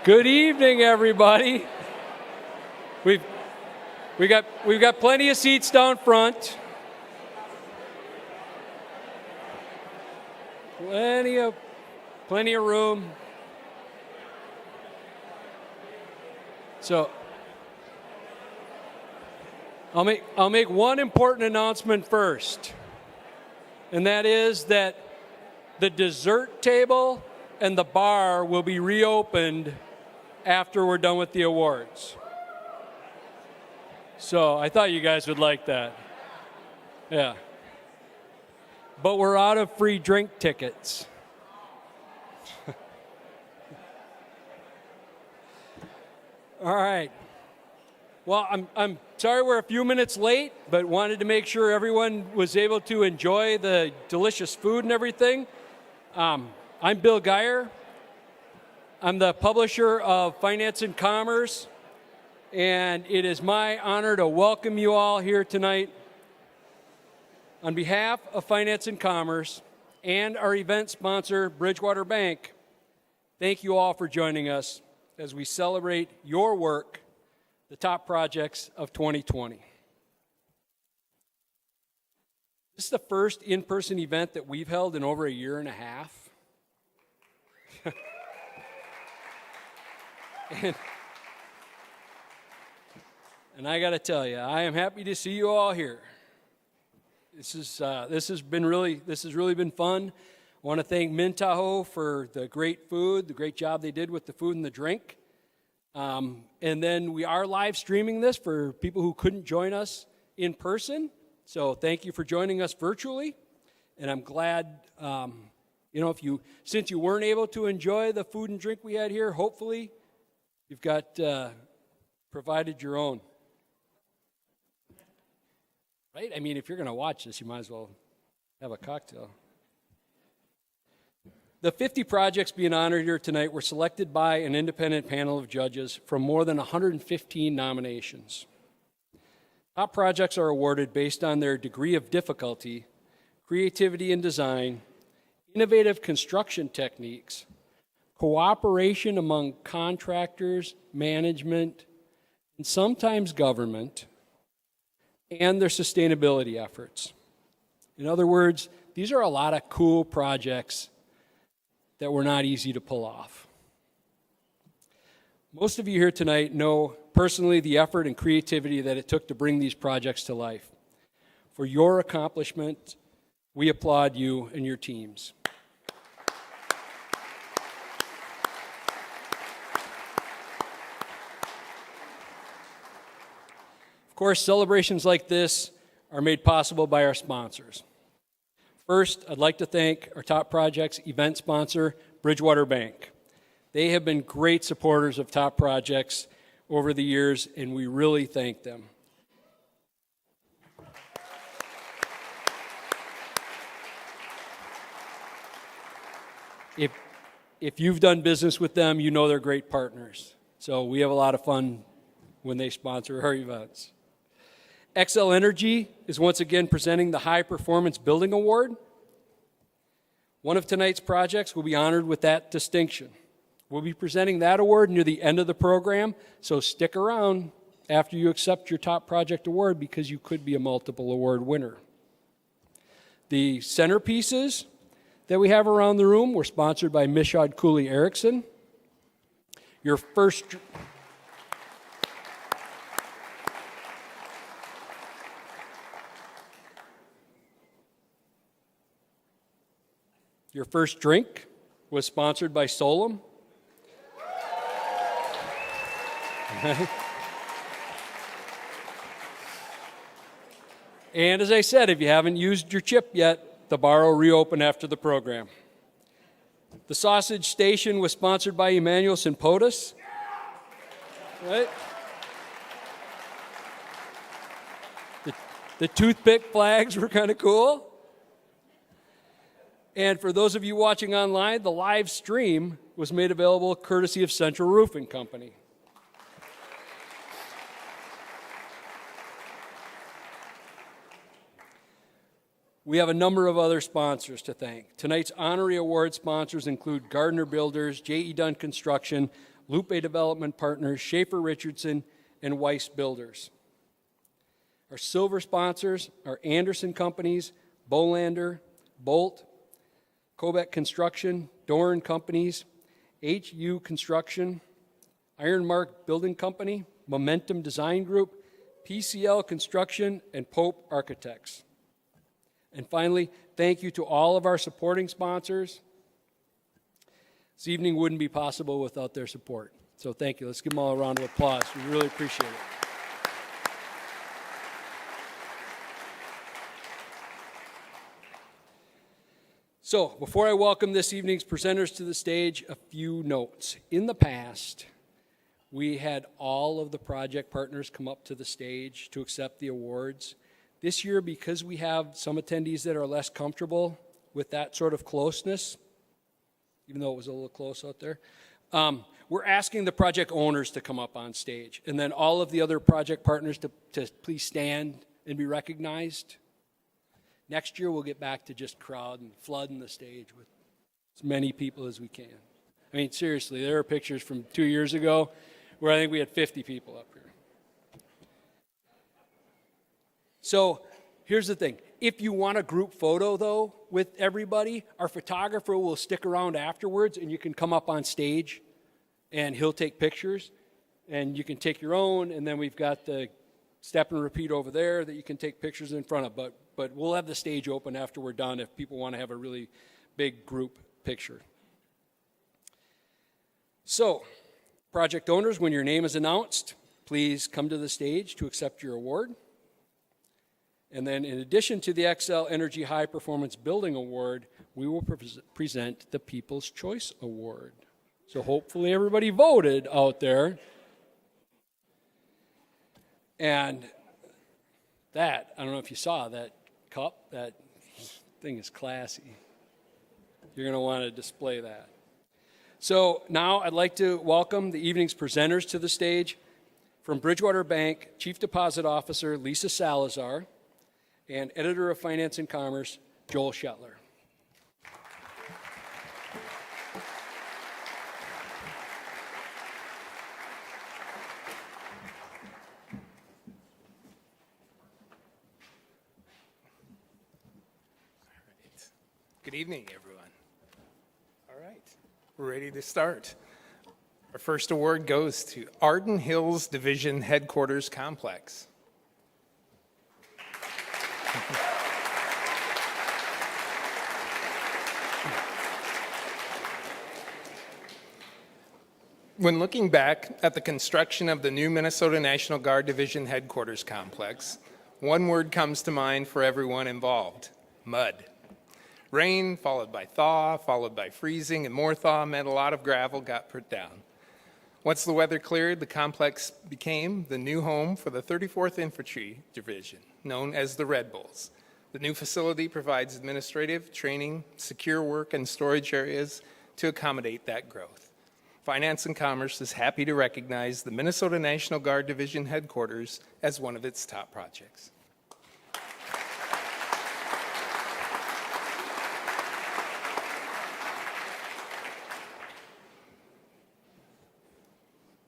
Good evening, everybody. We've got plenty of seats down front. Plenty of room. So I'll make one important announcement first, and that is that the dessert table and the bar will be reopened after we're done with the awards. So I thought you guys would like that. Yeah. But we're out of free drink tickets. All right. Well, I'm sorry we're a few minutes late, but wanted to make sure everyone was able to enjoy the delicious food and everything. I'm Bill Gaier. I'm the publisher of Finance and Commerce, and it is my honor to welcome you all here tonight. On behalf of Finance and Commerce and our event sponsor, Bridgewater Bank, thank you all for joining us as we celebrate your work, the top projects of 2020. This is the first in-person event that we've held in over a year and a half. And I got to tell you, I am happy to see you all here. This has really been fun. I want to thank Mintaho for the great food, the great job they did with the food and the drink. And then we are live streaming this for people who couldn't join us in person. So thank you for joining us virtually. And I'm glad, since you weren't able to enjoy the food and drink we had here, hopefully you've got provided your own. Right? I mean, if you're going to watch this, you might as well have a cocktail. The 50 projects being honored here tonight were selected by an independent panel of judges from more than 115 nominations. Top projects are awarded based on their degree of difficulty, creativity in design, innovative construction techniques, cooperation among contractors, management, and sometimes government, and their sustainability efforts. In other words, these are a lot of cool projects that were not easy to pull off. Most of you here tonight know personally the effort and creativity that it took to bring these projects to life. For your accomplishment, we applaud you and your teams. Of course, celebrations like this are made possible by our sponsors. First, I'd like to thank our Top Projects event sponsor, Bridgewater Bank. They have been great supporters of Top Projects over the years, and we really thank them. If you've done business with them, you know they're great partners. So we have a lot of fun when they sponsor our events. Xcel Energy is once again presenting the High Performance Building Award. One of tonight's projects will be honored with that distinction. We'll be presenting that award near the end of the program, so stick around after you accept your top project award because you could be a multiple award winner. The centerpieces that we have around the room were sponsored by Mishad Cooley Erickson. Your first drink was sponsored by Solom. And as I said, if you haven't used your chip yet, the bar will reopen after the program. The sausage station was sponsored by Emmanuel Simpotis. Right? The toothpick flags were kind of cool. And for those of you watching online, the live stream was made available courtesy of Central Roofing Company. We have a number of other sponsors to thank. Tonight's honorary award sponsors include Gardner Builders, J.E. Dunn Construction, Lupe Development Partners, Schaefer Richardson, and Weiss Builders. Our silver sponsors are Anderson Companies, Bolander, Bolt, Kobeck Construction, Doran Companies, HU Construction, Ironmark Building Company, Momentum Design Group, PCL Construction, and Pope Architects. And finally, thank you to all of our supporting sponsors. This evening wouldn't be possible without their support. So thank you. Let's give them all a round of applause. We really appreciate it. So, before I welcome this evening's presenters to the stage, a few notes. In the past, we had all of the project partners come up to the stage to accept the awards. This year, because we have some attendees that are less comfortable with that sort of closeness, even though it was a little close out there, we're asking the project owners to come up on stage, and then all of the other project partners to please stand and be recognized. Next year, we'll get back to just crowd and flooding the stage with as many people as we can. I mean, seriously, there are pictures from 2 years ago where I think we had 50 people up here. So here's the thing. If you want a group photo, though, with everybody, our photographer will stick around afterwards, and you can come up on stage, and he'll take pictures, and you can take your own, and then we've got the step and repeat over there that you can take pictures in front of. But we'll have the stage open after we're done if people want to have a really big group picture. So, project owners, when your name is announced, please come to the stage to accept your award. And then in addition to the Xcel Energy High Performance Building Award, we will present the People's Choice Award. So hopefully everybody voted out there. And that, I don't know if you saw that cup, that thing is classy. You're going to want to display that. So now I'd like to welcome the evening's presenters to the stage. From Bridgewater Bank, Chief Deposit Officer Lisa Salazar, and Editor of Finance and Commerce, Joel Shetler. Good evening, everyone. All right, we're ready to start. Our first award goes to Arden Hills Division Headquarters Complex. When looking back at the construction of the new Minnesota National Guard Division Headquarters Complex, one word comes to mind for everyone involved: mud. Rain, followed by thaw, followed by freezing, and more thaw meant a lot of gravel got put down. Once the weather cleared, the complex became the new home for the 34th Infantry Division, known as the Red Bulls. The new facility provides administrative, training, secure work, and storage areas to accommodate that growth. Finance and Commerce is happy to recognize the Minnesota National Guard Division headquarters as one of its top projects.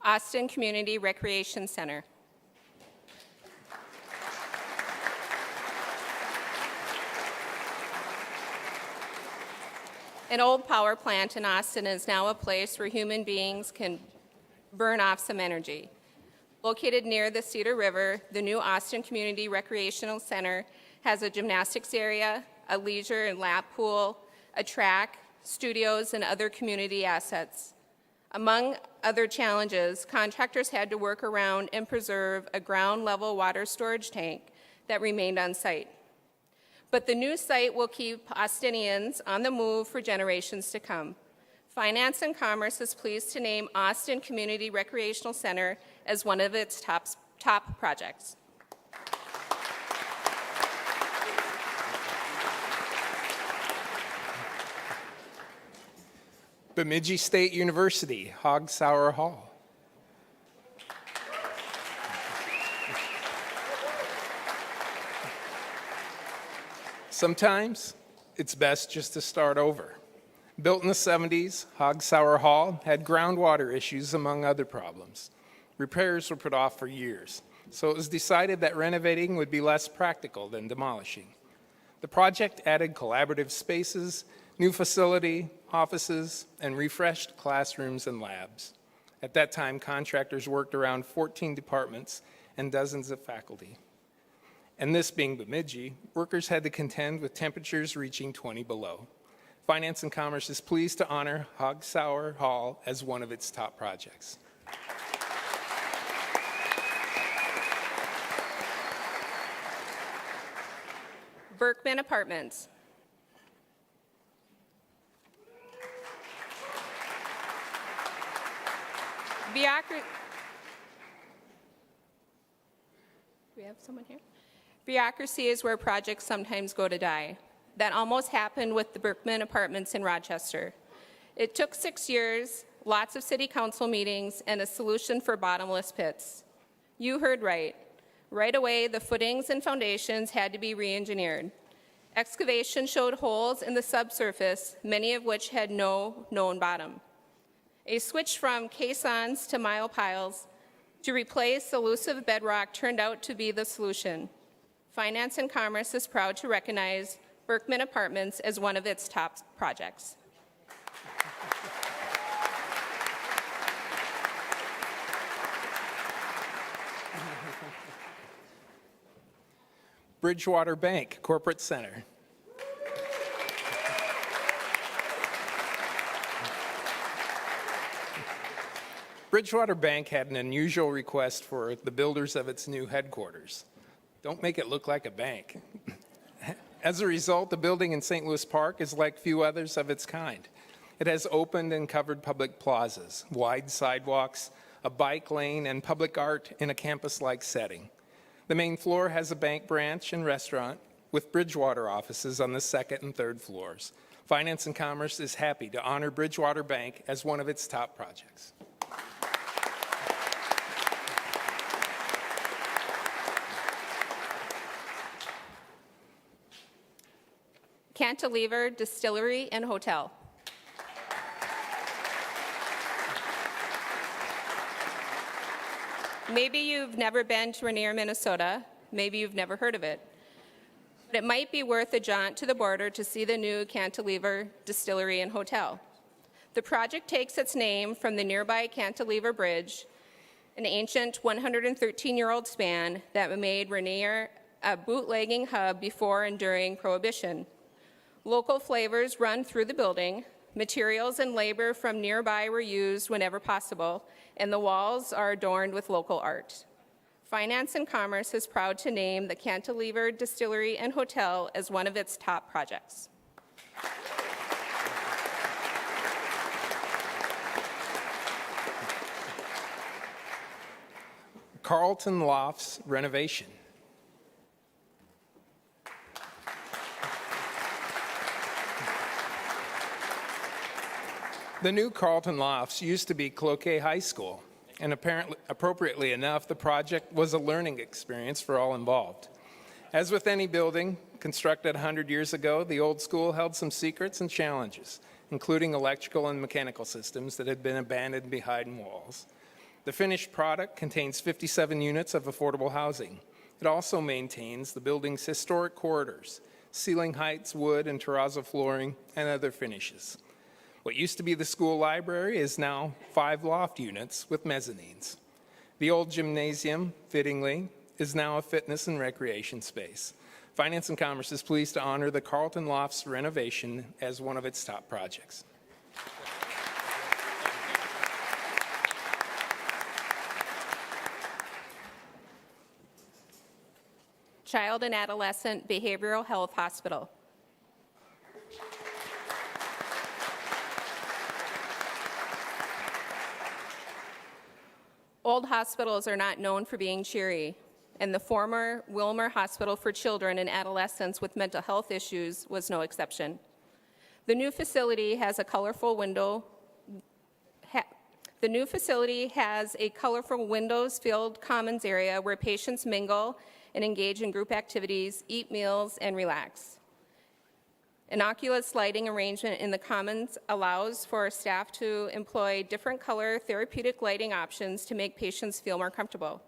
Austin Community Recreation Center. An old power plant in Austin is now a place where human beings can burn off some energy. Located near the Cedar River, the new Austin Community Recreational Center has a gymnastics area, a leisure and lap pool, a track, studios, and other community assets. Among other challenges, contractors had to work around and preserve a ground-level water storage tank that remained on site. But the new site will keep Austinians on the move for generations to come. Finance and Commerce is pleased to name Austin Community Recreational Center as one of its top projects. Bemidji State University, Hagg-Sauer Hall. Sometimes it's best just to start over. Built in the 70s, Hagg-Sauer Hall had groundwater issues among other problems. Repairs were put off for years, so it was decided that renovating would be less practical than demolishing. The project added collaborative spaces, new facility, offices, and refreshed classrooms and labs. At that time, contractors worked around 14 departments and dozens of faculty. And this being Bemidji, workers had to contend with temperatures reaching 20 below. Finance and Commerce is pleased to honor Hagg-Sauer Hall as one of its top projects. Berkman Apartments. Do we have someone here? Bureaucracy is where projects sometimes go to die. That almost happened with the Berkman Apartments in Rochester. It took 6 years, lots of city council meetings, and a solution for bottomless pits. You heard right. Right away, the footings and foundations had to be re-engineered. Excavation showed holes in the subsurface, many of which had no known bottom. A switch from caissons to mile piles to replace elusive bedrock turned out to be the solution. Finance and Commerce is proud to recognize Berkman Apartments as one of its top projects. Bridgewater Bank Corporate Center. Bridgewater Bank had an unusual request for the builders of its new headquarters. Don't make it look like a bank. As a result, the building in St. Louis Park is like few others of its kind. It has opened and covered public plazas, wide sidewalks, a bike lane, and public art in a campus-like setting. The main floor has a bank branch and restaurant with Bridgewater offices on the second and third floors. Finance and Commerce is happy to honor Bridgewater Bank as one of its top projects. Cantilever Distillery and Hotel. Maybe you've never been to Rainier, Minnesota. Maybe you've never heard of it. But it might be worth a jaunt to the border to see the new Cantilever Distillery and Hotel. The project takes its name from the nearby Cantilever Bridge, an ancient 113-year-old span that made Rainier a bootlegging hub before and during Prohibition. Local flavors run through the building. Materials and labor from nearby were used whenever possible, and the walls are adorned with local art. Finance and Commerce is proud to name the Cantilever Distillery and Hotel as one of its top projects. Carlton Lofts Renovation. The new Carlton Lofts used to be Cloquet High School, and appropriately enough, the project was a learning experience for all involved. As with any building constructed 100 years ago, the old school held some secrets and challenges, including electrical and mechanical systems that had been abandoned behind walls. The finished product contains 57 units of affordable housing. It also maintains the building's historic corridors, ceiling heights, wood and terrazzo flooring, and other finishes. What used to be the school library is now 5 loft units with mezzanines. The old gymnasium, fittingly, is now a fitness and recreation space. Finance and Commerce is pleased to honor the Carlton Lofts renovation as one of its top projects. Child and Adolescent Behavioral Health Hospital. Old hospitals are not known for being cheery, and the former Wilmer Hospital for Children and Adolescents with Mental Health Issues was no exception. The new facility has a colorful windows-filled commons area where patients mingle and engage in group activities, eat meals, and relax. An oculus lighting arrangement in the commons allows for staff to employ different color therapeutic lighting options to make patients feel more comfortable.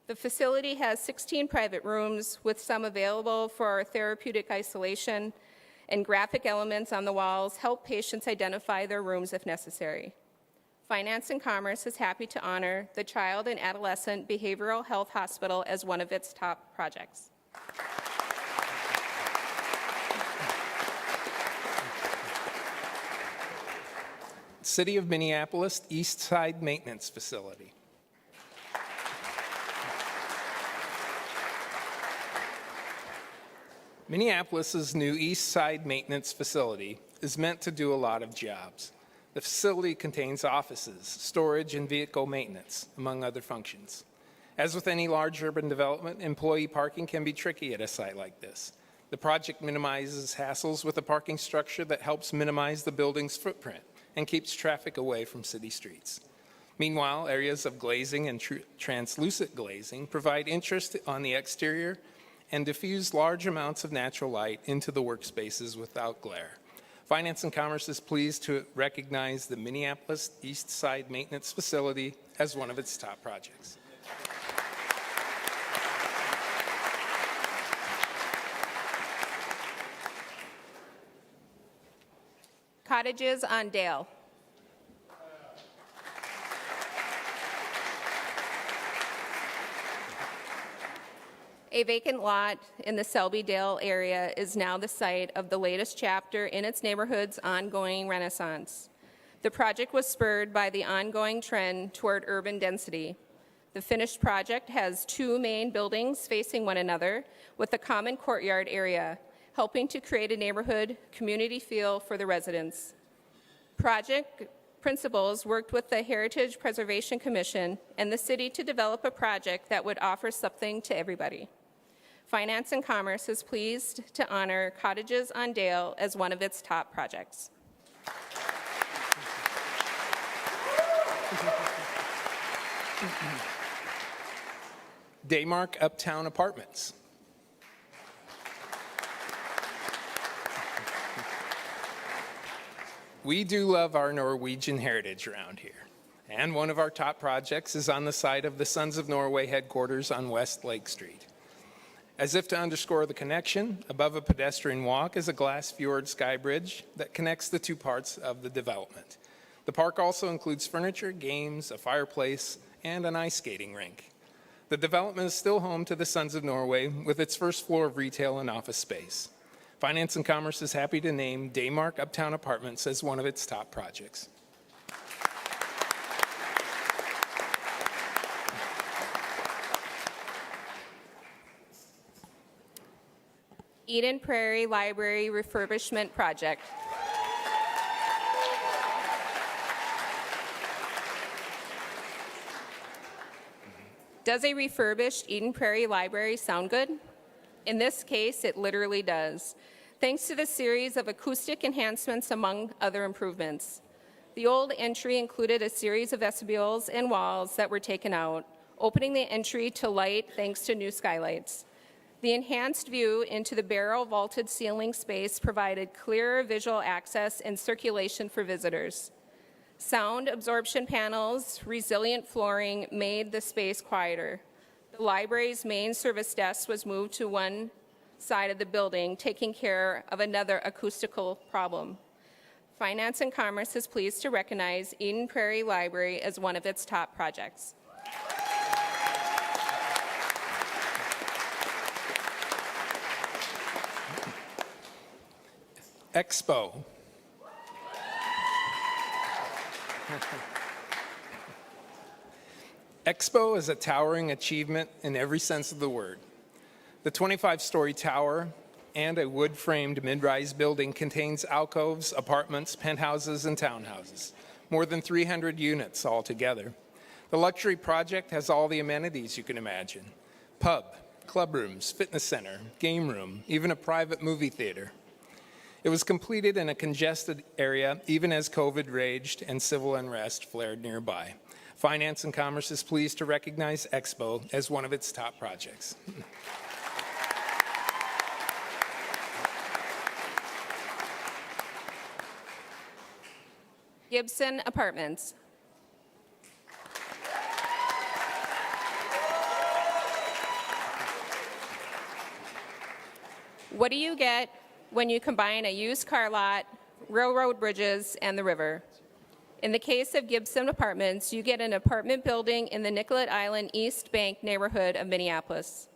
The facility has 16 private rooms, with some available for therapeutic isolation, and graphic elements on the walls help patients identify their rooms if necessary. Finance and Commerce is happy to honor the Child and Adolescent Behavioral Health Hospital as one of its top projects. City of Minneapolis East Side Maintenance Facility. Minneapolis's new East Side Maintenance Facility is meant to do a lot of jobs. The facility contains offices, storage, and vehicle maintenance, among other functions. As with any large urban development, employee parking can be tricky at a site like this. The project minimizes hassles with a parking structure that helps minimize the building's footprint and keeps traffic away from city streets. Meanwhile, areas of glazing and translucent glazing provide interest on the exterior and diffuse large amounts of natural light into the workspaces without glare. Finance and Commerce is pleased to recognize the Minneapolis East Side Maintenance Facility as one of its top projects. Cottages on Dale. A vacant lot in the Selby-Dale area is now the site of the latest chapter in its neighborhood's ongoing renaissance. The project was spurred by the ongoing trend toward urban density. The finished project has two main buildings facing one another with a common courtyard area, helping to create a neighborhood community feel for the residents. Project principals worked with the Heritage Preservation Commission and the city to develop a project that would offer something to everybody. Finance and Commerce is pleased to honor Cottages on Dale as one of its top projects. Daymark Uptown Apartments. We do love our Norwegian heritage around here, and one of our top projects is on the site of the Sons of Norway headquarters on West Lake Street. As if to underscore the connection, above a pedestrian walk is a glass fjord sky bridge that connects the two parts of the development. The park also includes furniture, games, a fireplace, and an ice skating rink. The development is still home to the Sons of Norway with its first floor of retail and office space. Finance and Commerce is happy to name Daymark Uptown Apartments as one of its top projects. Eden Prairie Library Refurbishment Project. Does a refurbished Eden Prairie Library sound good? In this case, it literally does, thanks to the series of acoustic enhancements among other improvements. The old entry included a series of vestibules and walls that were taken out, opening the entry to light thanks to new skylights. The enhanced view into the barrel vaulted ceiling space provided clearer visual access and circulation for visitors. Sound absorption panels, resilient flooring made the space quieter. The library's main service desk was moved to one side of the building, taking care of another acoustical problem. Finance and Commerce is pleased to recognize Eden Prairie Library as one of its top projects. Expo. Expo is a towering achievement in every sense of the word. The 25-story tower and a wood-framed mid-rise building contains alcoves, apartments, penthouses, and townhouses, more than 300 units altogether. The luxury project has all the amenities you can imagine: pub, club rooms, fitness center, game room, even a private movie theater. It was completed in a congested area even as COVID raged and civil unrest flared nearby. Finance and Commerce is pleased to recognize Expo as one of its top projects. Gibson Apartments. What do you get when you combine a used car lot, railroad bridges, and the river? In the case of Gibson Apartments, you get an apartment building in the Nicollet Island East Bank neighborhood of Minneapolis.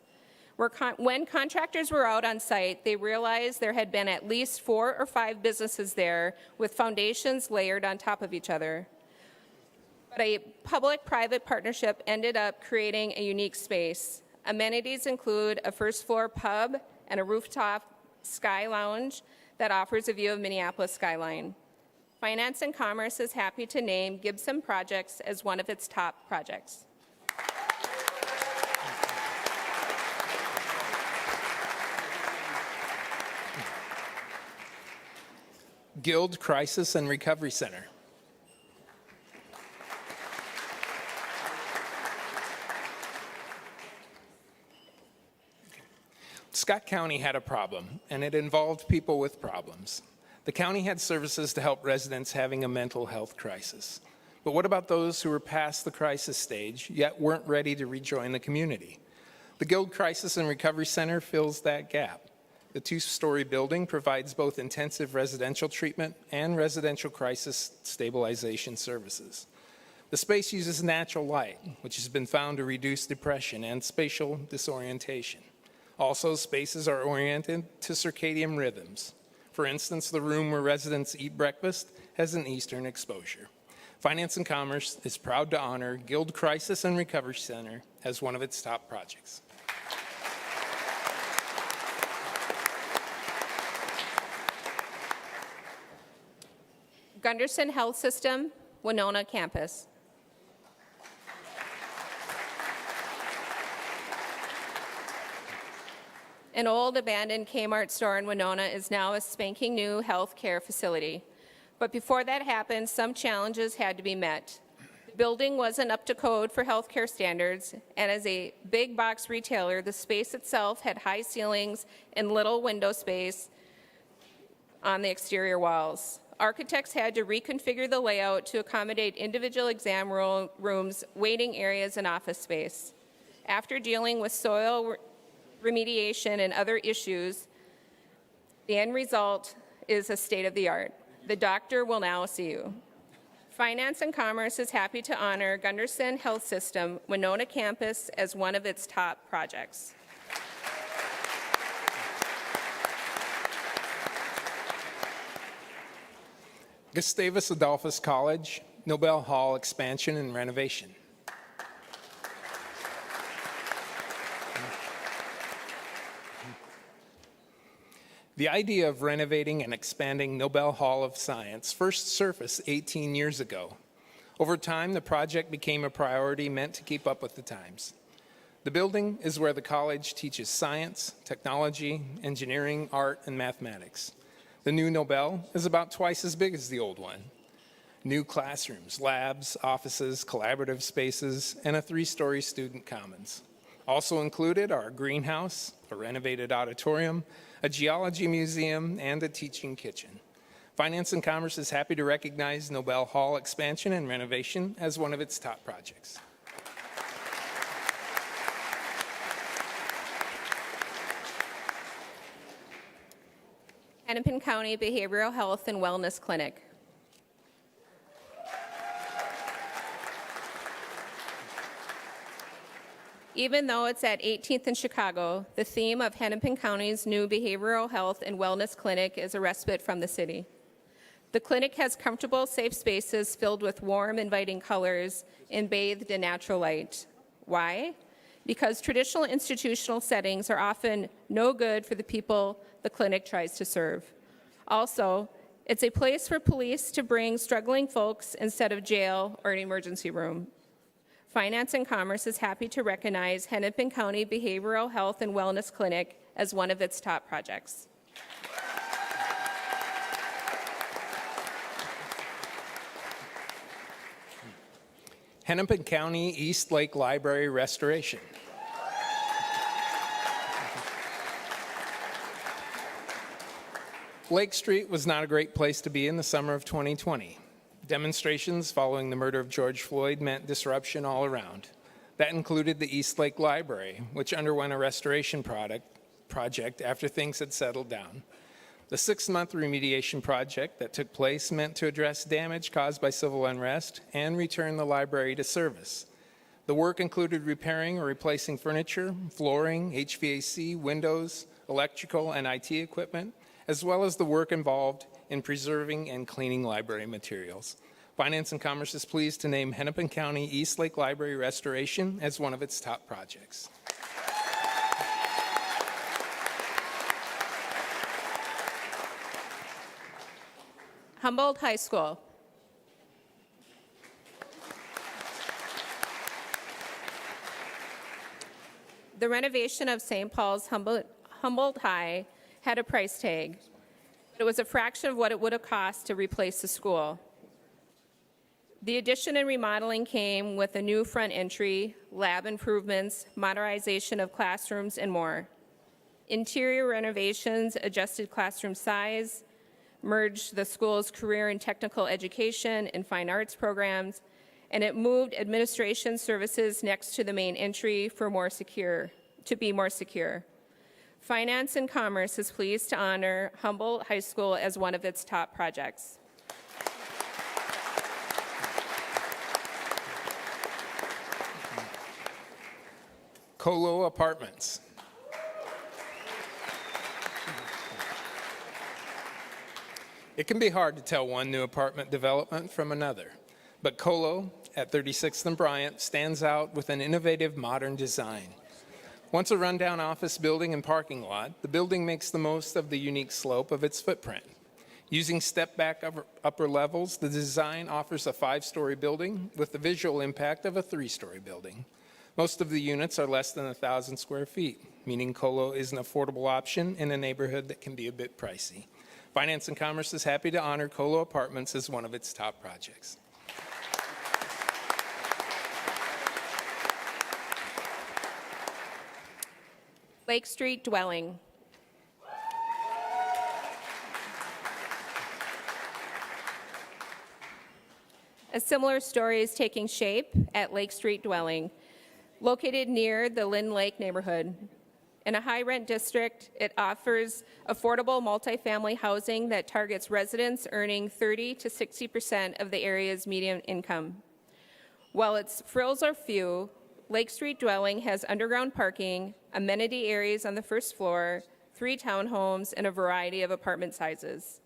When contractors were out on site, they realized there had been at least 4 or 5 businesses there with foundations layered on top of each other. But a public-private partnership ended up creating a unique space. Amenities include a first-floor pub and a rooftop sky lounge that offers a view of Minneapolis skyline. Finance and Commerce is happy to name Gibson Projects as one of its top projects. Guild Crisis and Recovery Center. Scott County had a problem, and it involved people with problems. The county had services to help residents having a mental health crisis. But what about those who were past the crisis stage, yet weren't ready to rejoin the community? The Guild Crisis and Recovery Center fills that gap. The 2-story building provides both intensive residential treatment and residential crisis stabilization services. The space uses natural light, which has been found to reduce depression and spatial disorientation. Also, spaces are oriented to circadian rhythms. For instance, the room where residents eat breakfast has an Eastern exposure. Finance and Commerce is proud to honor Guild Crisis and Recovery Center as one of its top projects. Gundersen Health System, Winona Campus. An old abandoned Kmart store in Winona is now a spanking new health care facility. But before that happened, some challenges had to be met. The building wasn't up to code for healthcare standards, and as a big box retailer, the space itself had high ceilings and little window space on the exterior walls. Architects had to reconfigure the layout to accommodate individual exam rooms, waiting areas, and office space. After dealing with soil remediation and other issues, the end result is a state-of-the-art. The doctor will now see you. Finance and Commerce is happy to honor Gundersen Health System, Winona Campus, as one of its top projects. Gustavus Adolphus College, Nobel Hall expansion and renovation. The idea of renovating and expanding Nobel Hall of Science first surfaced 18 years ago. Over time, the project became a priority meant to keep up with the times. The building is where the college teaches science, technology, engineering, art, and mathematics. The new Nobel is about twice as big as the old one. New classrooms, labs, offices, collaborative spaces, and a 3-story student commons. Also included are a greenhouse, a renovated auditorium, a geology museum, and a teaching kitchen. Finance and Commerce is happy to recognize Nobel Hall expansion and renovation as one of its top projects. Hennepin County Behavioral Health and Wellness Clinic. Even though it's at 18th and Chicago, the theme of Hennepin County's new Behavioral Health and Wellness Clinic is a respite from the city. The clinic has comfortable, safe spaces filled with warm, inviting colors and bathed in natural light. Why? Because traditional institutional settings are often no good for the people the clinic tries to serve. Also, it's a place for police to bring struggling folks instead of jail or an emergency room. Finance and Commerce is happy to recognize Hennepin County Behavioral Health and Wellness Clinic as one of its top projects. Hennepin County East Lake Library restoration. Lake Street was not a great place to be in the summer of 2020. Demonstrations following the murder of George Floyd meant disruption all around. That included the East Lake Library, which underwent a restoration project after things had settled down. The 6-month remediation project that took place meant to address damage caused by civil unrest and return the library to service. The work included repairing or replacing furniture, flooring, HVAC, windows, electrical, and IT equipment, as well as the work involved in preserving and cleaning library materials. Finance and Commerce is pleased to name Hennepin County East Lake Library Restoration as one of its top projects. Humboldt High School. The renovation of St. Paul's Humboldt High had a price tag, but it was a fraction of what it would have cost to replace the school. The addition and remodeling came with a new front entry, lab improvements, modernization of classrooms, and more. Interior renovations adjusted classroom size, merged the school's career and technical education and fine arts programs, and it moved administration services next to the main entry to be more secure. Finance and Commerce is pleased to honor Humboldt High School as one of its top projects. Kolo Apartments. It can be hard to tell one new apartment development from another, but Kolo at 36th and Bryant stands out with an innovative modern design. Once a rundown office building and parking lot, the building makes the most of the unique slope of its footprint. Using step-back upper levels, the design offers a 5-story building with the visual impact of a 3-story building. Most of the units are less than 1,000 square feet, meaning Kolo is an affordable option in a neighborhood that can be a bit pricey. Finance and Commerce is happy to honor Kolo Apartments as one of its top projects. Lake Street Dwelling. A similar story is taking shape at Lake Street Dwelling, located near the Lynn Lake neighborhood. In a high-rent district, it offers affordable multifamily housing that targets residents earning 30 to 60% of the area's median income. While its frills are few, Lake Street Dwelling has underground parking, amenity areas on the first floor, 3 townhomes, and a variety of apartment sizes.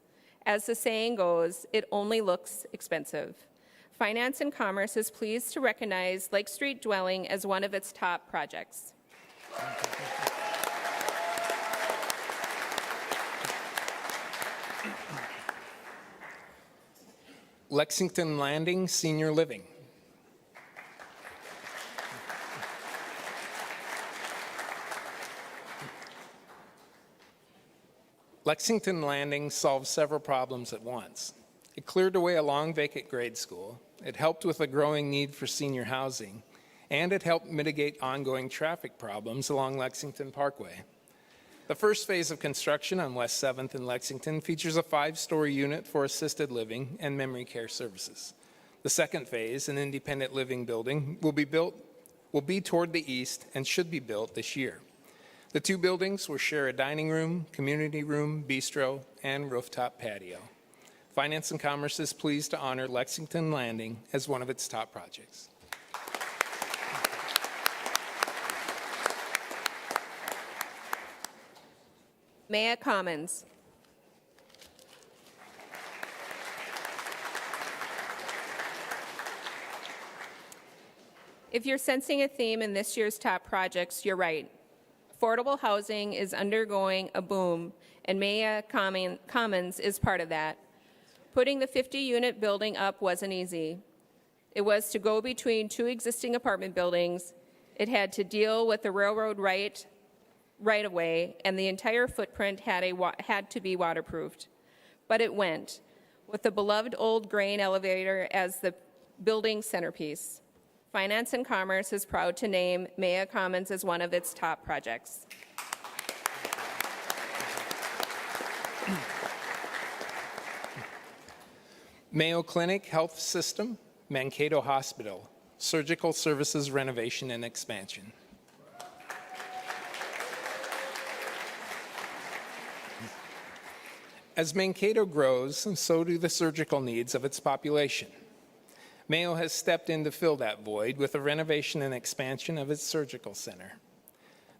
As the saying goes, it only looks expensive. Finance and Commerce is pleased to recognize Lake Street Dwelling as one of its top projects. Lexington Landing Senior Living. Lexington Landing solved several problems at once. It cleared away a long vacant grade school, it helped with a growing need for senior housing, and it helped mitigate ongoing traffic problems along Lexington Parkway. The first phase of construction on West 7th in Lexington features a 5-story unit for assisted living and memory care services. The second phase, an independent living building, will be toward the east and should be built this year. The 2 buildings will share a dining room, community room, bistro, and rooftop patio. Finance and Commerce is pleased to honor Lexington Landing as one of its top projects. Mayo Commons. If you're sensing a theme in this year's top projects, you're right. Affordable housing is undergoing a boom, and Mayo Commons is part of that. Putting the 50-unit building up wasn't easy. It was to go between 2 existing apartment buildings. It had to deal with the railroad right-of-way, and the entire footprint had to be waterproofed. But it went, with the beloved old grain elevator as the building centerpiece. Finance and Commerce is proud to name Mayo Commons as one of its top projects. Mayo Clinic Health System, Mankato Hospital, Surgical Services Renovation and Expansion. As Mankato grows, so do the surgical needs of its population. Mayo has stepped in to fill that void with a renovation and expansion of its surgical center.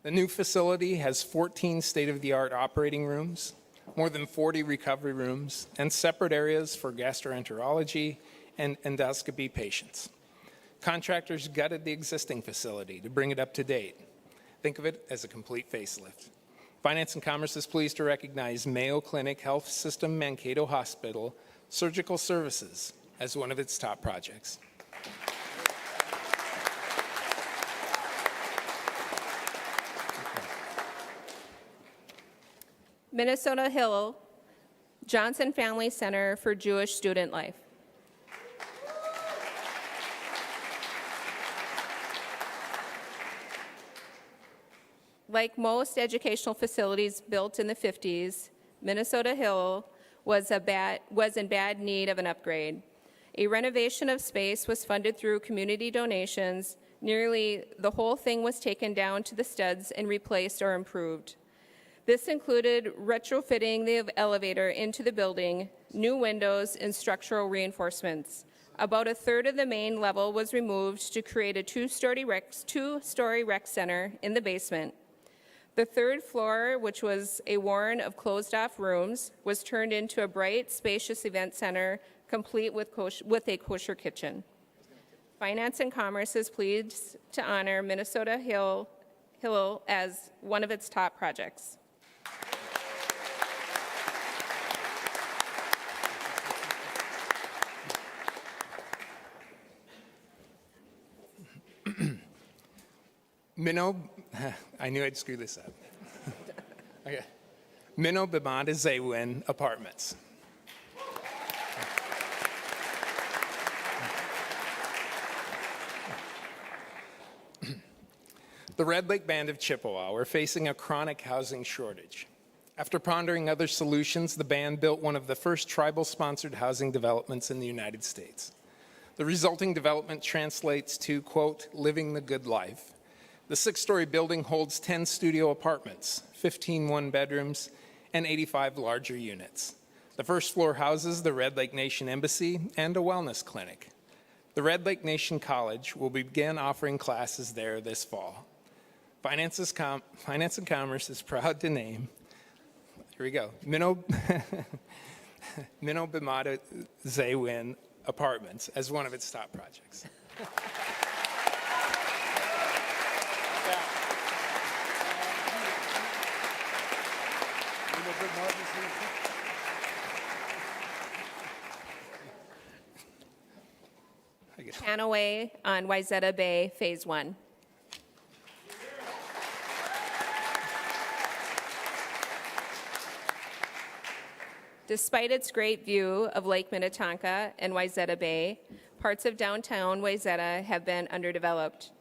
The new facility has 14 state-of-the-art operating rooms, more than 40 recovery rooms, and separate areas for gastroenterology and endoscopy patients. Contractors gutted the existing facility to bring it up to date. Think of it as a complete facelift. Finance and Commerce is pleased to recognize Mayo Clinic Health System Mankato Hospital Surgical Services as one of its top projects. Minnesota Hillel Johnson Family Center for Jewish Student Life. Like most educational facilities built in the 50s, Minnesota Hillel was in bad need of an upgrade. A renovation of space was funded through community donations. Nearly the whole thing was taken down to the studs and replaced or improved. This included retrofitting the elevator into the building, new windows, and structural reinforcements. About a third of the main level was removed to create a two-story rec center in the basement. The third floor, which was a warren of closed-off rooms, was turned into a bright, spacious event center, complete with a kosher kitchen. Finance and Commerce is pleased to honor Minnesota Hillel as one of its top projects. I knew I'd screw this up. Okay. Mino-bimaadiziwin Apartments. The Red Lake Band of Chippewa were facing a chronic housing shortage. After pondering other solutions, the band built one of the first tribal-sponsored housing developments in the United States. The resulting development translates to, quote, living the good life. The 6-story building holds 10 studio apartments, 15 one-bedrooms, and 85 larger units. The first floor houses the Red Lake Nation Embassy and a wellness clinic. The Red Lake Nation College will begin offering classes there this fall. Finance and Commerce is proud to name, here we go, Mino-bimaadiziwin Apartments as one of its top projects. Panoway on Wayzata Bay, Phase 1. Despite its great view of Lake Minnetonka and Wayzata Bay, parts of downtown Wayzata have been underdeveloped.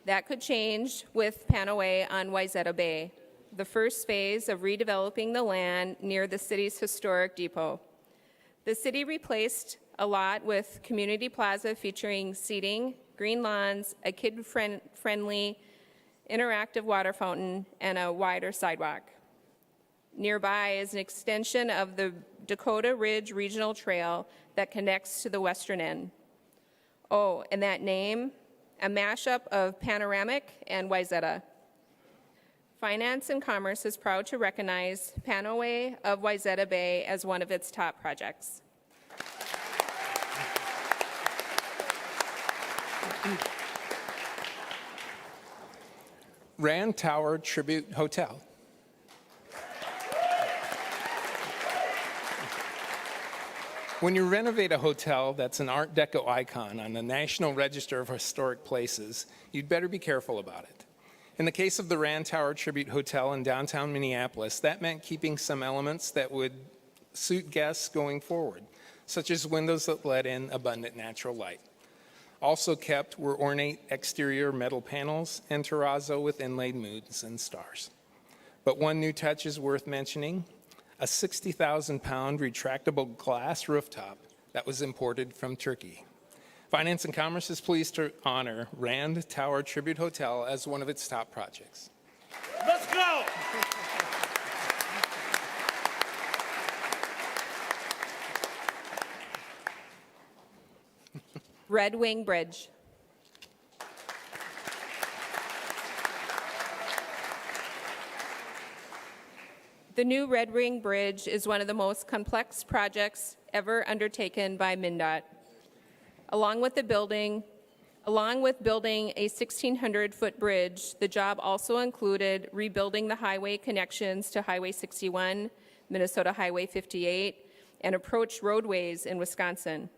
That could change with Panoway on Wayzata Bay, the first phase of redeveloping the land near the city's historic depot. The city replaced a lot with community plaza featuring seating, green lawns, a kid-friendly interactive water fountain, and a wider sidewalk. Nearby is an extension of the Dakota Ridge Regional Trail that connects to the western end. Oh, and that name, a mashup of Panoramic and Wayzata. Finance and Commerce is proud to recognize Panoway of Wayzata Bay as one of its top projects. Rand Tower Tribute Hotel. When you renovate a hotel that's an Art Deco icon on the National Register of Historic Places, you'd better be careful about it. In the case of the Rand Tower Tribute Hotel in downtown Minneapolis, that meant keeping some elements that would suit guests going forward, such as windows that let in abundant natural light. Also kept were ornate exterior metal panels and terrazzo with inlaid moons and stars. But one new touch is worth mentioning: a 60,000-pound retractable glass rooftop that was imported from Turkey. Finance and Commerce is pleased to honor Rand Tower Tribute Hotel as one of its top projects. Let's go! Red Wing Bridge. The new Red Wing Bridge is one of the most complex projects ever undertaken by MnDOT. Along with building a 1,600-foot bridge, the job also included rebuilding the highway connections to Highway 61, Minnesota Highway 58, and approach roadways in Wisconsin.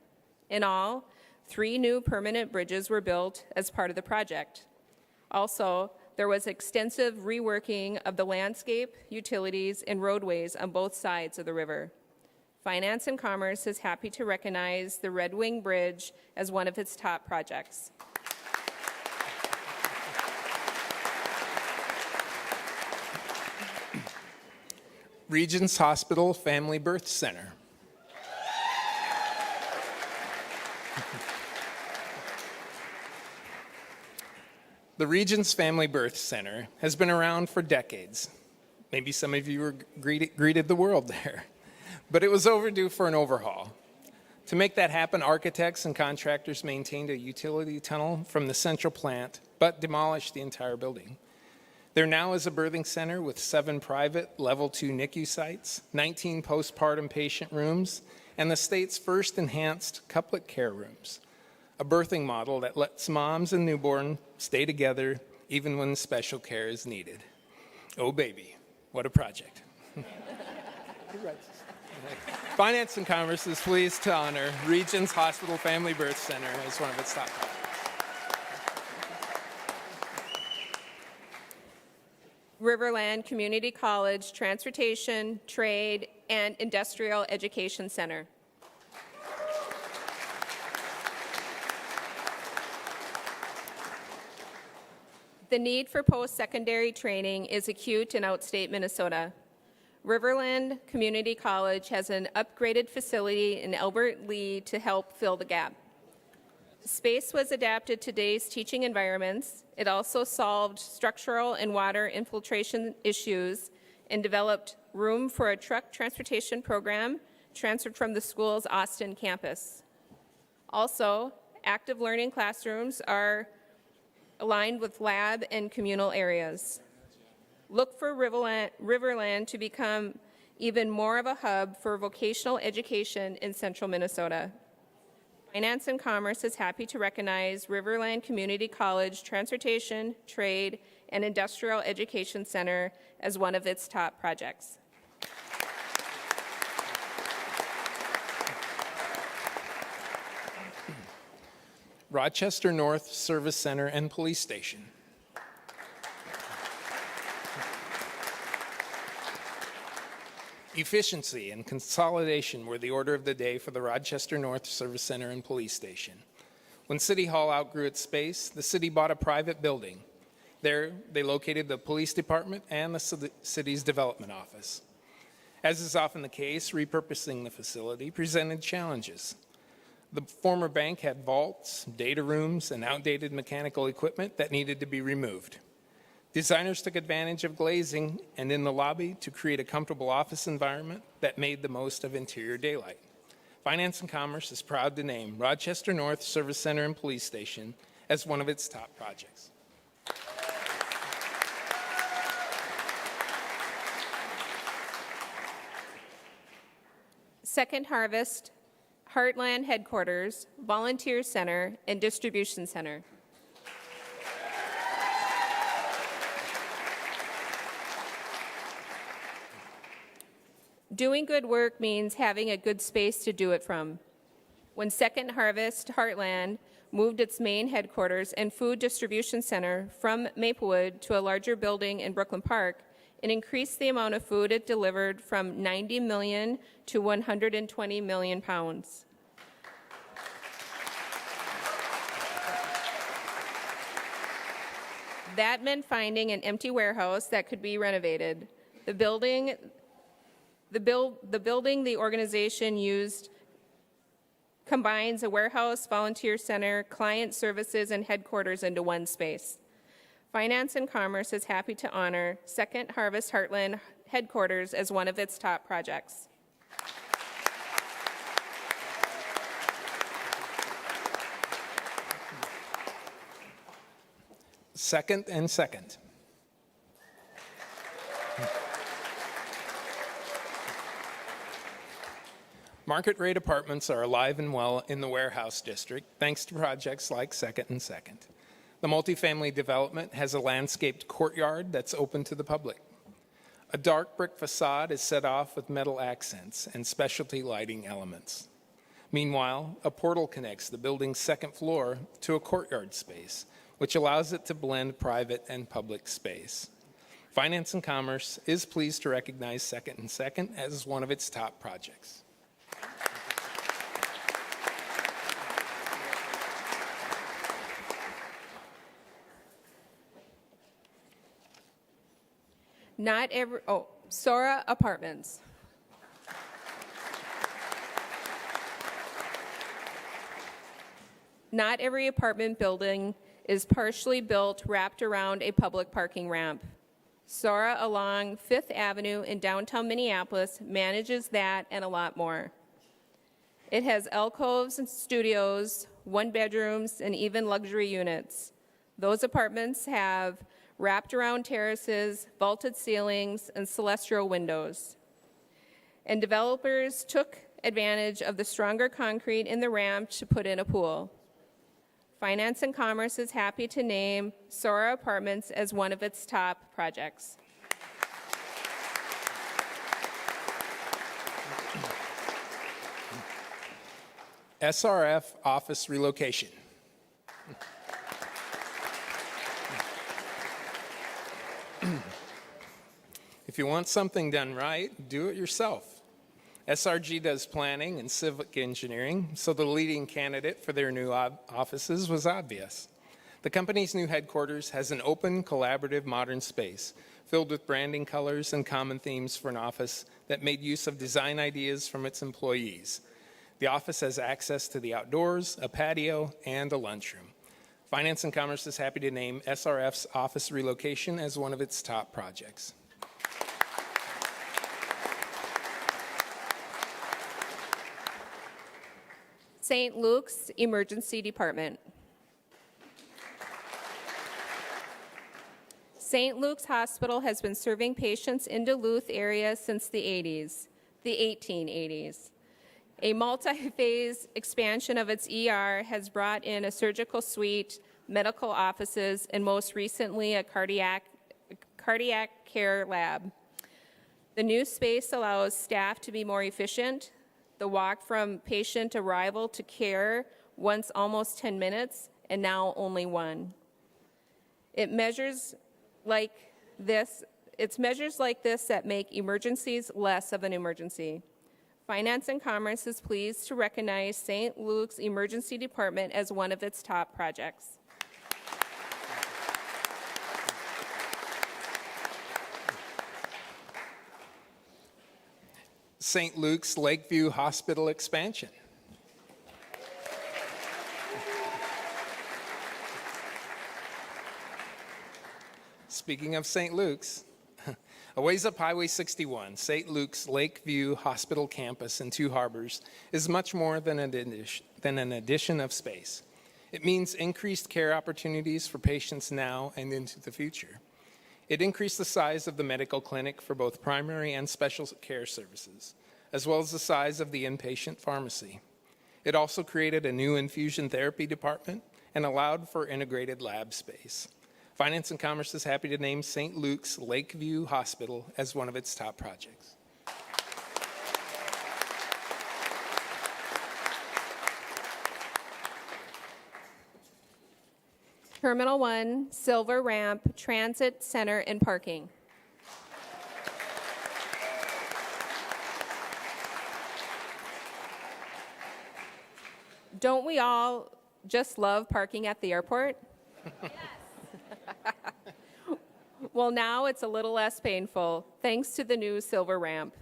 In all, 3 new permanent bridges were built as part of the project. Also, there was extensive reworking of the landscape, utilities, and roadways on both sides of the river. Finance and Commerce is happy to recognize the Red Wing Bridge as one of its top projects. Regents Hospital Family Birth Center. The Regents Family Birth Center has been around for decades. Maybe some of you greeted the world there. But it was overdue for an overhaul. To make that happen, architects and contractors maintained a utility tunnel from the central plant, but demolished the entire building. There now is a birthing center with 7 private Level 2 NICU sites, 19 postpartum patient rooms, and the state's first enhanced couplet care rooms. A birthing model that lets moms and newborn stay together even when special care is needed. Oh, baby, what a project. Finance and Commerce is pleased to honor Regents Hospital Family Birth Center as one of its top projects. Riverland Community College Transportation, Trade, and Industrial Education Center. The need for post-secondary training is acute in outstate Minnesota. Riverland Community College has an upgraded facility in Albert Lee to help fill the gap. Space was adapted to today's teaching environments. It also solved structural and water infiltration issues and developed room for a truck transportation program transferred from the school's Austin campus. Also, active learning classrooms are aligned with lab and communal areas. Look for Riverland to become even more of a hub for vocational education in central Minnesota. Finance and Commerce is happy to recognize Riverland Community College Transportation, Trade, and Industrial Education Center as one of its top projects. Rochester North Service Center and Police Station. Efficiency and consolidation were the order of the day for the Rochester North Service Center and Police Station. When City Hall outgrew its space, the city bought a private building. There, they located the police department and the city's development office. As is often the case, repurposing the facility presented challenges. The former bank had vaults, data rooms, and outdated mechanical equipment that needed to be removed. Designers took advantage of glazing and in the lobby to create a comfortable office environment that made the most of interior daylight. Finance and Commerce is proud to name Rochester North Service Center and Police Station as one of its top projects. Second Harvest, Heartland Headquarters, Volunteer Center, and Distribution Center. Doing good work means having a good space to do it from. When Second Harvest Heartland moved its main headquarters and food distribution center from Maplewood to a larger building in Brooklyn Park, it increased the amount of food it delivered from 90 million to 120 million pounds. That meant finding an empty warehouse that could be renovated. The building the organization used combines a warehouse, volunteer center, client services, and headquarters into one space. Finance and Commerce is happy to honor Second Harvest Heartland headquarters as one of its top projects. Second and second. Market rate apartments are alive and well in the warehouse district thanks to projects like Second and Second. The multifamily development has a landscaped courtyard that's open to the public. A dark brick facade is set off with metal accents and specialty lighting elements. Meanwhile, a portal connects the building's second floor to a courtyard space, which allows it to blend private and public space. Finance and Commerce is pleased to recognize Second and Second as one of its top projects. Sora Apartments. Not every apartment building is partially built wrapped around a public parking ramp. Sora along 5th Avenue in downtown Minneapolis manages that and a lot more. It has alcoves and studios, one-bedrooms, and even luxury units. Those apartments have wrapped around terraces, vaulted ceilings, and celestial windows. And developers took advantage of the stronger concrete in the ramp to put in a pool. Finance and Commerce is happy to name Sora Apartments as one of its top projects. SRF office relocation. If you want something done right, do it yourself. SRG does planning and civic engineering, so the leading candidate for their new offices was obvious. The company's new headquarters has an open, collaborative, modern space filled with branding colors and common themes for an office that made use of design ideas from its employees. The office has access to the outdoors, a patio, and a lunchroom. Finance and Commerce is happy to name SRF's office relocation as one of its top projects. St. Luke's Emergency Department. St. Luke's Hospital has been serving patients in Duluth area since the 1880s. A multi-phase expansion of its ER has brought in a surgical suite, medical offices, and most recently a cardiac care lab. The new space allows staff to be more efficient. The walk from patient arrival to care once almost 10 minutes, and now only 1. It's measures like this that make emergencies less of an emergency. Finance and Commerce is pleased to recognize St. Luke's Emergency Department as one of its top projects. St. Luke's Lakeview Hospital expansion. Speaking of St. Luke's, a ways up Highway 61, St. Luke's Lakeview Hospital campus in Two Harbors is much more than an addition of space. It means increased care opportunities for patients now and into the future. It increased the size of the medical clinic for both primary and special care services, as well as the size of the inpatient pharmacy. It also created a new infusion therapy department and allowed for integrated lab space. Finance and Commerce is happy to name St. Luke's Lakeview Hospital as one of its top projects. Terminal 1, Silver Ramp, Transit Center and Parking. Don't we all just love parking at the airport? Yes. Well, now it's a little less painful, thanks to the new Silver Ramp.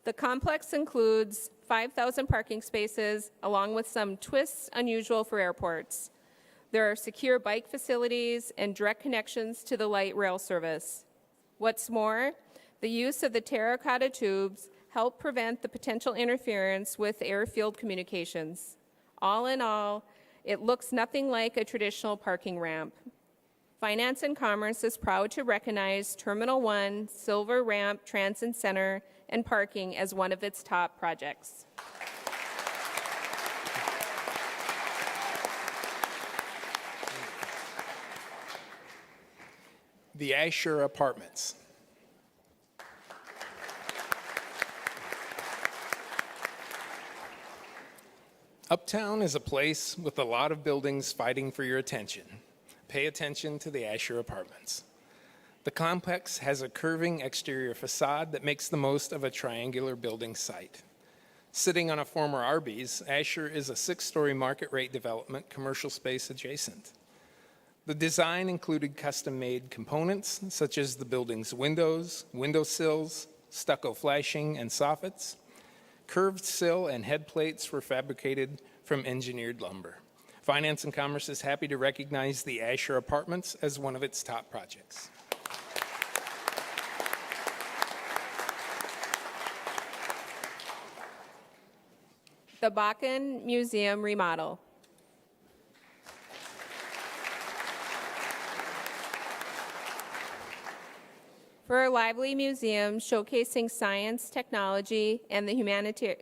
The complex includes 5,000 parking spaces, along with some twists unusual for airports. There are secure bike facilities and direct connections to the light rail service. What's more, the use of the terracotta tubes help prevent the potential interference with airfield communications. All in all, it looks nothing like a traditional parking ramp. Finance and Commerce is proud to recognize Terminal 1 Silver Ramp Transit Center and Parking as one of its top projects. The Asher Apartments. Uptown is a place with a lot of buildings fighting for your attention. Pay attention to the Asher Apartments. The complex has a curving exterior facade that makes the most of a triangular building site. Sitting on a former Arby's, Asher is a 6-story market-rate development, commercial space adjacent. The design included custom-made components, such as the building's windows, windowsills, stucco flashing, and soffits. Curved sill and head plates were fabricated from engineered lumber. Finance and Commerce is happy to recognize the Asher Apartments as one of its top projects. The Bakken Museum remodel. For a lively museum showcasing science, technology, and the humanities,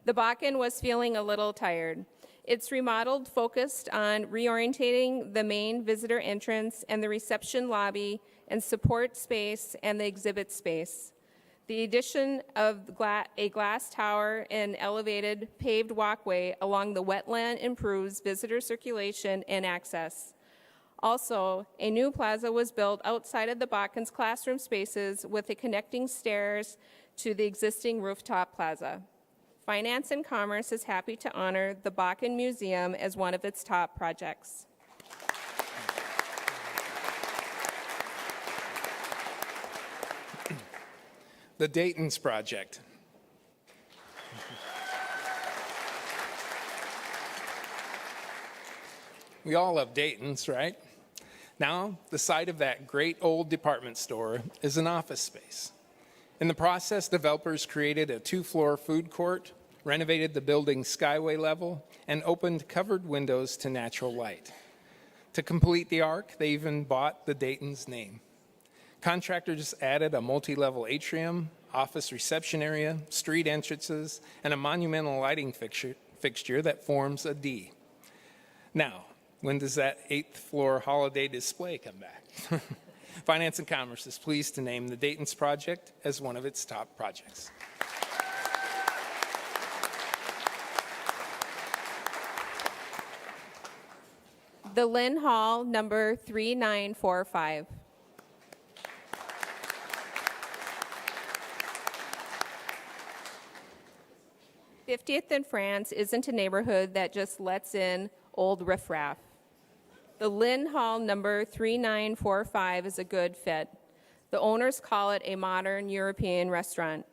the Bakken was feeling a little tired. Its remodeled focused on reorientating the main visitor entrance and the reception lobby and support space and the exhibit space. The addition of a glass tower and elevated paved walkway along the wetland improves visitor circulation and access. Also, a new plaza was built outside of the Bakken's classroom spaces with a connecting stairs to the existing rooftop plaza. Finance and Commerce is happy to honor the Bakken Museum as one of its top projects. The Dayton's Project. We all love Dayton's, right? Now, the site of that great old department store is an office space. In the process, developers created a 2-floor food court, renovated the building's skyway level, and opened covered windows to natural light. To complete the arc, they even bought the Dayton's name. Contractors added a multi-level atrium, office reception area, street entrances, and a monumental lighting fixture that forms a D. Now, when does that 8th floor holiday display come back? Finance and Commerce is pleased to name the Dayton's project as one of its top projects. The Lynn Hall, number 3945. 50th and France isn't a neighborhood that just lets in old riffraff. The Lynn Hall number 3945 is a good fit. The owners call it a modern European restaurant.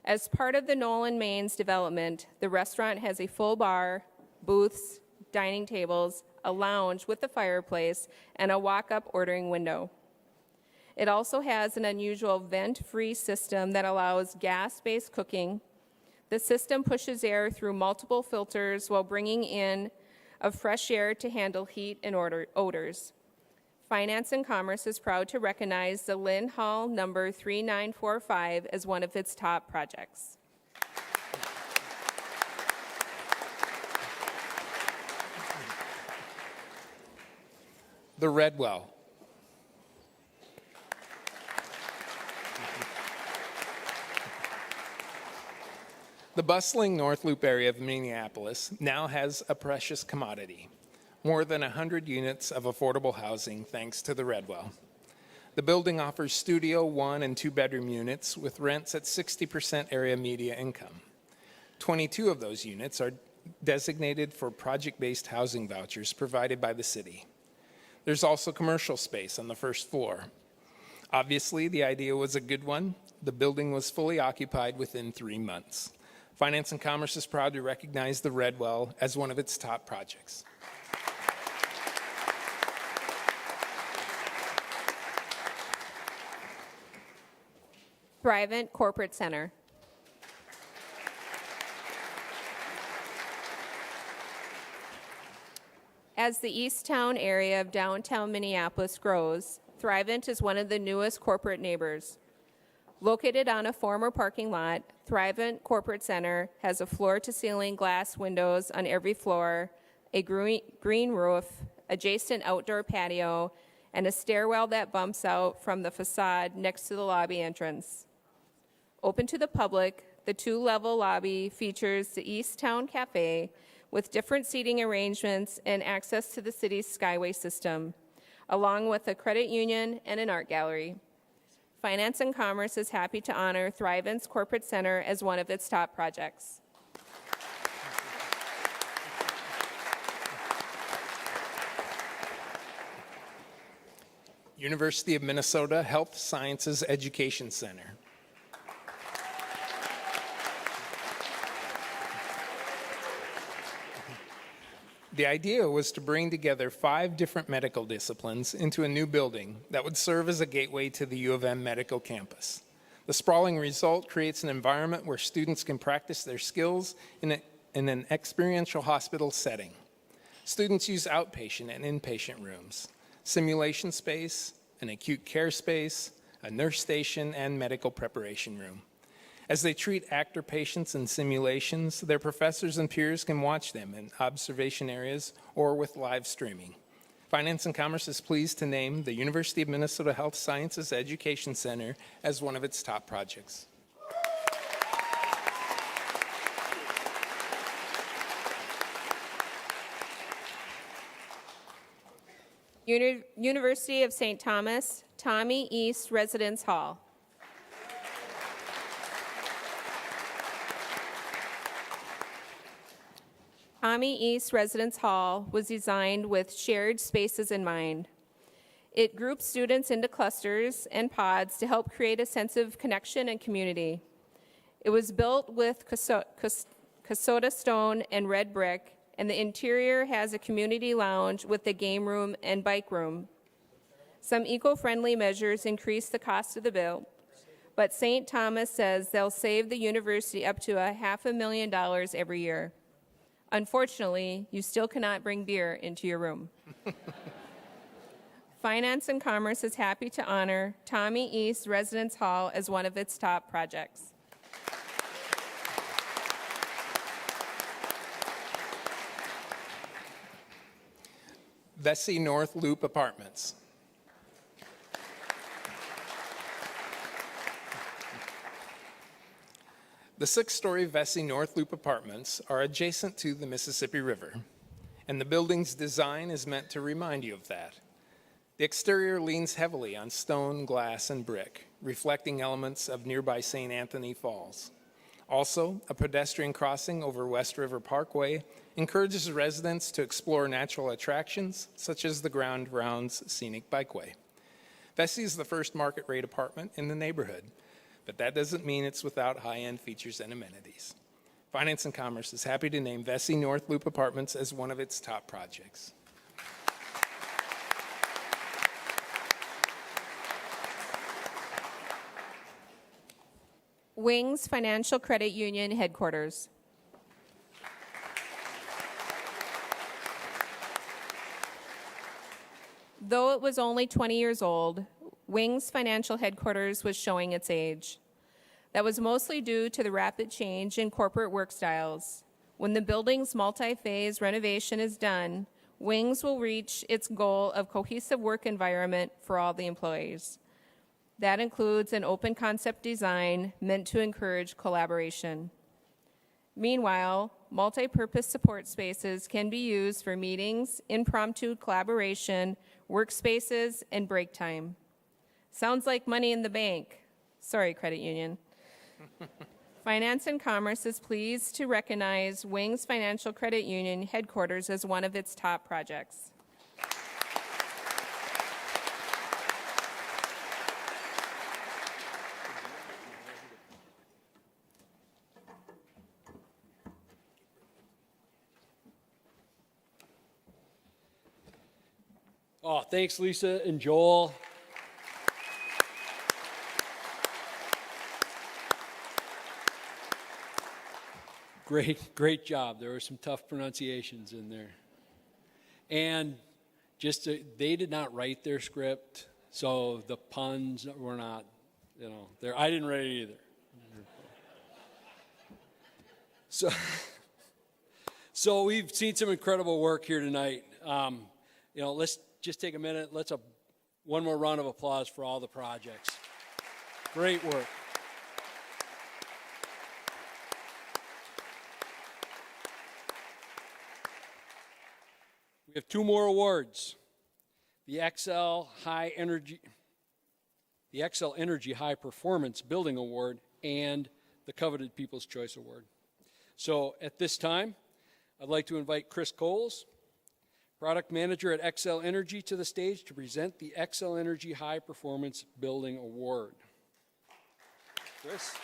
As part of the Nolan Main's development, the restaurant has a full bar, booths, dining tables, a lounge with a fireplace, and a walk-up ordering window. It also has an unusual vent-free system that allows gas-based cooking. The system pushes air through multiple filters while bringing in of fresh air to handle heat and odors. Finance and Commerce is proud to recognize the Lynn Hall number 3945 as one of its top projects. The Redwell. The bustling North Loop area of Minneapolis now has a precious commodity, more than 100 units of affordable housing thanks to the Redwell. The building offers studio 1 and 2 bedroom units with rents at 60% area media income. 22 of those units are designated for project-based housing vouchers provided by the city. There's also commercial space on the first floor. Obviously, the idea was a good one. The building was fully occupied within 3 months. Finance and Commerce is proud to recognize the Redwell as one of its top projects. Thrivent Corporate Center. As the Easttown area of downtown Minneapolis grows, Thrivent is one of the newest corporate neighbors. Located on a former parking lot, Thrivent Corporate Center has a floor-to-ceiling glass windows on every floor, a green roof, adjacent outdoor patio, and a stairwell that bumps out from the facade next to the lobby entrance. Open to the public, the two-level lobby features the Easttown Cafe with different seating arrangements and access to the city's skyway system, along with a credit union and an art gallery. Finance and Commerce is happy to honor Thrivent's Corporate Center as one of its top projects. University of Minnesota Health Sciences Education Center. The idea was to bring together 5 different medical disciplines into a new building that would serve as a gateway to the U of M medical campus. The sprawling result creates an environment where students can practice their skills in an experiential hospital setting. Students use outpatient and inpatient rooms, simulation space, an acute care space, a nurse station, and medical preparation room. As they treat actor patients in simulations, their professors and peers can watch them in observation areas or with live streaming. Finance and Commerce is pleased to name the University of Minnesota Health Sciences Education Center as one of its top projects. University of St. Thomas, Tommy East Residence Hall. Tommy East Residence Hall was designed with shared spaces in mind. It groups students into clusters and pods to help create a sense of connection and community. It was built with Casota stone and red brick, and the interior has a community lounge with a game room and bike room. Some eco-friendly measures increase the cost of the build, but St. Thomas says they'll save the university up to $500,000 every year. Unfortunately, you still cannot bring beer into your room. Finance and Commerce is happy to honor Tommy East Residence Hall as one of its top projects. Vesey North Loop Apartments. The 6-story Vesey North Loop Apartments are adjacent to the Mississippi River, and the building's design is meant to remind you of that. The exterior leans heavily on stone, glass, and brick, reflecting elements of nearby St. Anthony Falls. Also, a pedestrian crossing over West River Parkway encourages residents to explore natural attractions, such as the Ground Rounds Scenic Bikeway. Vesey is the first market-rate apartment in the neighborhood, but that doesn't mean it's without high-end features and amenities. Finance and Commerce is happy to name Vesey North Loop Apartments as one of its top projects. Wings Financial Credit Union Headquarters. Though it was only 20 years old, Wings Financial Headquarters was showing its age. That was mostly due to the rapid change in corporate work styles. When the building's multi-phase renovation is done, Wings will reach its goal of cohesive work environment for all the employees. That includes an open concept design meant to encourage collaboration. Meanwhile, multi-purpose support spaces can be used for meetings, impromptu collaboration, workspaces, and break time. Sounds like money in the bank. Sorry, credit union. Finance and Commerce is pleased to recognize Wings Financial Credit Union Headquarters as one of its top projects. Oh, thanks, Lisa and Joel. Great job. There were some tough pronunciations in there. And they did not write their script, so the puns were not, there. I didn't write it either. So we've seen some incredible work here tonight. Let's just take a minute. One more round of applause for all the projects. Great work. We have two more awards. The XL Energy High Performance Building Award and the coveted People's Choice Award. So at this time, I'd like to invite Chris Coles, Product Manager at XL Energy, to the stage to present the XL Energy High Performance Building Award. Chris.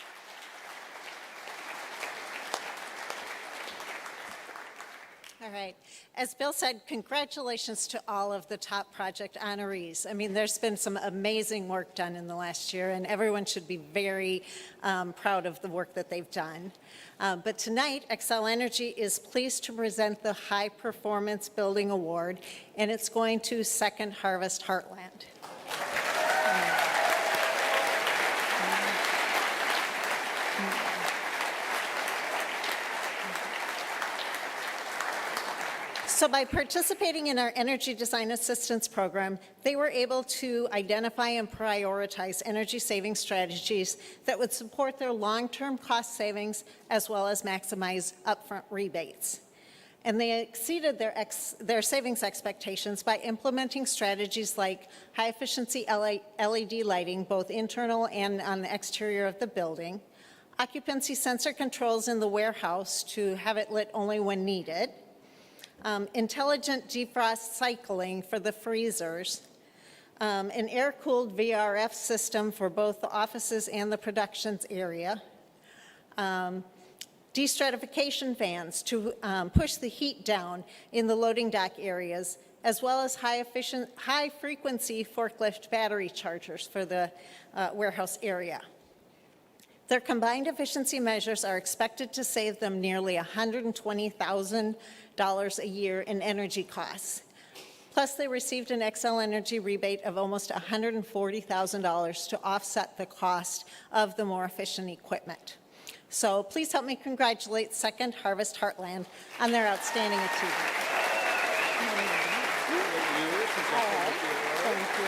All right. As Bill said, congratulations to all of the top project honorees. I mean, there's been some amazing work done in the last year, and everyone should be very proud of the work that they've done. But tonight, XL Energy is pleased to present the High Performance Building Award, and it's going to Second Harvest Heartland. So by participating in our Energy Design Assistance Program, they were able to identify and prioritize energy saving strategies that would support their long-term cost savings as well as maximize upfront rebates. And they exceeded their savings expectations by implementing strategies like high-efficiency LED lighting, both internal and on the exterior of the building, occupancy sensor controls in the warehouse to have it lit only when needed, intelligent defrost cycling for the freezers, an air-cooled VRF system for both the offices and the productions area, destratification fans to push the heat down in the loading dock areas, as well as high-frequency forklift battery chargers for the warehouse area. Their combined efficiency measures are expected to save them nearly $120,000 a year in energy costs. Plus, they received an XL Energy rebate of almost $140,000 to offset the cost of the more efficient equipment. So please help me congratulate Second Harvest Heartland on their outstanding achievement. Thank you.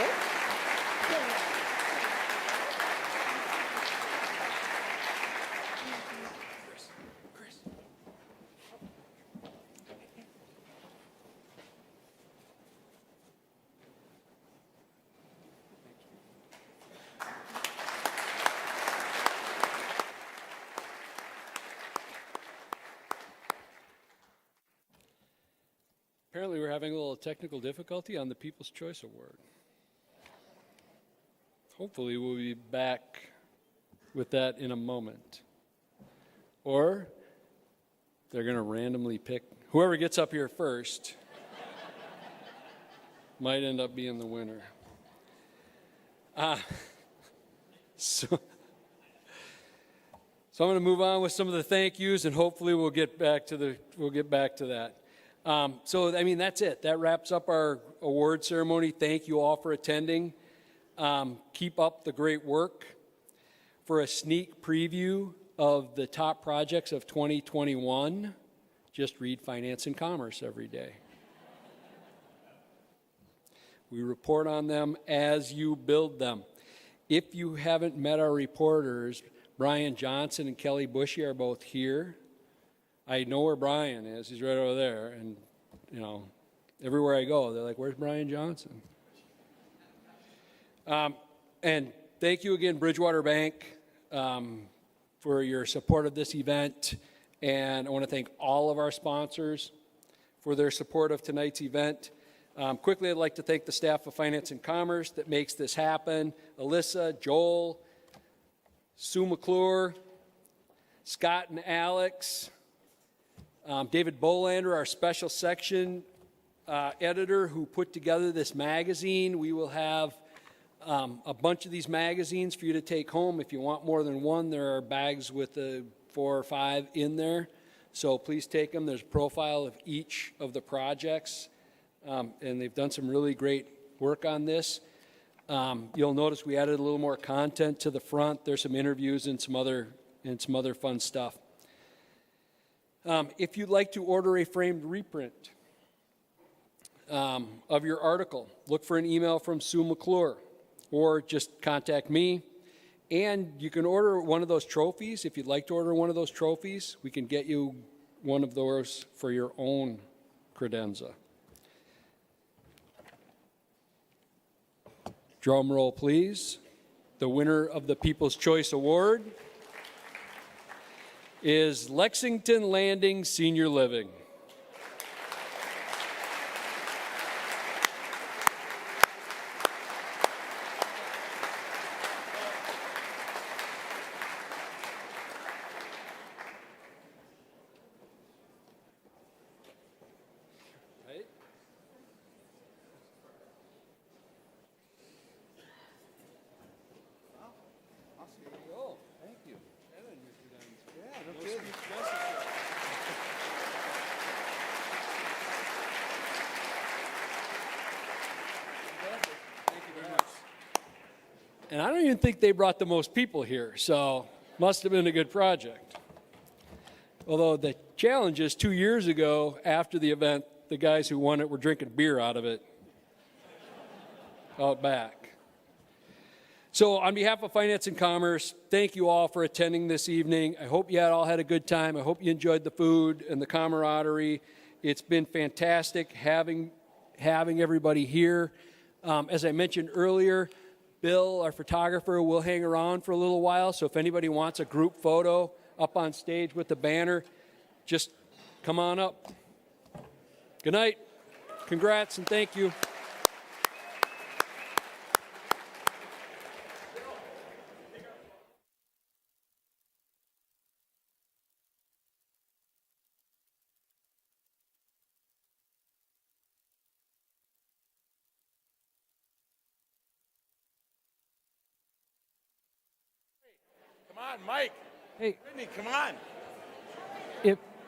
Apparently we're having a little technical difficulty on the People's Choice Award. Hopefully we'll be back with that in a moment. Or they're going to randomly pick whoever gets up here first might end up being the winner. So I'm going to move on with some of the thank yous, and hopefully we'll get back to that. That's it. That wraps up our award ceremony. Thank you all for attending. Keep up the great work. For a sneak preview of the top projects of 2021, just read Finance and Commerce every day. We report on them as you build them. If you haven't met our reporters, Brian Johnson and Kelly Bushy are both here. I know where Brian is. He's right over there. And, everywhere I go, they're like, where's Brian Johnson? And thank you again, Bridgewater Bank, for your support of this event. And I want to thank all of our sponsors for their support of tonight's event. Quickly, I'd like to thank the staff of Finance and Commerce that makes this happen. Alyssa, Joel, Sue McClure, Scott and Alex, David Bolander, our special section editor who put together this magazine. We will have a bunch of these magazines for you to take home. If you want more than one, there are bags with 4 or 5 in there. So please take them. There's a profile of each of the projects, and they've done some really great work on this. You'll notice we added a little more content to the front. There's some interviews and some other fun stuff. If you'd like to order a framed reprint of your article, look for an email from Sue McClure, or just contact me. And you can order one of those trophies. If you'd like to order one of those trophies, we can get you one of those for your own credenza. Drum roll, please. The winner of the People's Choice Award is Lexington Landing Senior Living. And I don't even think they brought the most people here, so must have been a good project. Although the challenge is 2 years ago, after the event, the guys who won it were drinking beer out of it out back. So on behalf of Finance and Commerce, thank you all for attending this evening. I hope you all had a good time. I hope you enjoyed the food and the camaraderie. It's been fantastic having everybody here. As I mentioned earlier, Bill, our photographer, will hang around for a little while, so if anybody wants a group photo up on stage with the banner, just come on up. Good night. Congrats and thank you. Come on, Mike. Hey, Brittany, come on.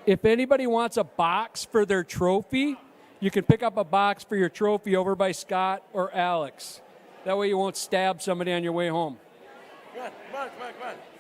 if anybody wants a box for their trophy, you can pick up a box for your trophy over by Scott or Alex. That way you won't stab somebody on your way home. Come on, come on, come on, come on.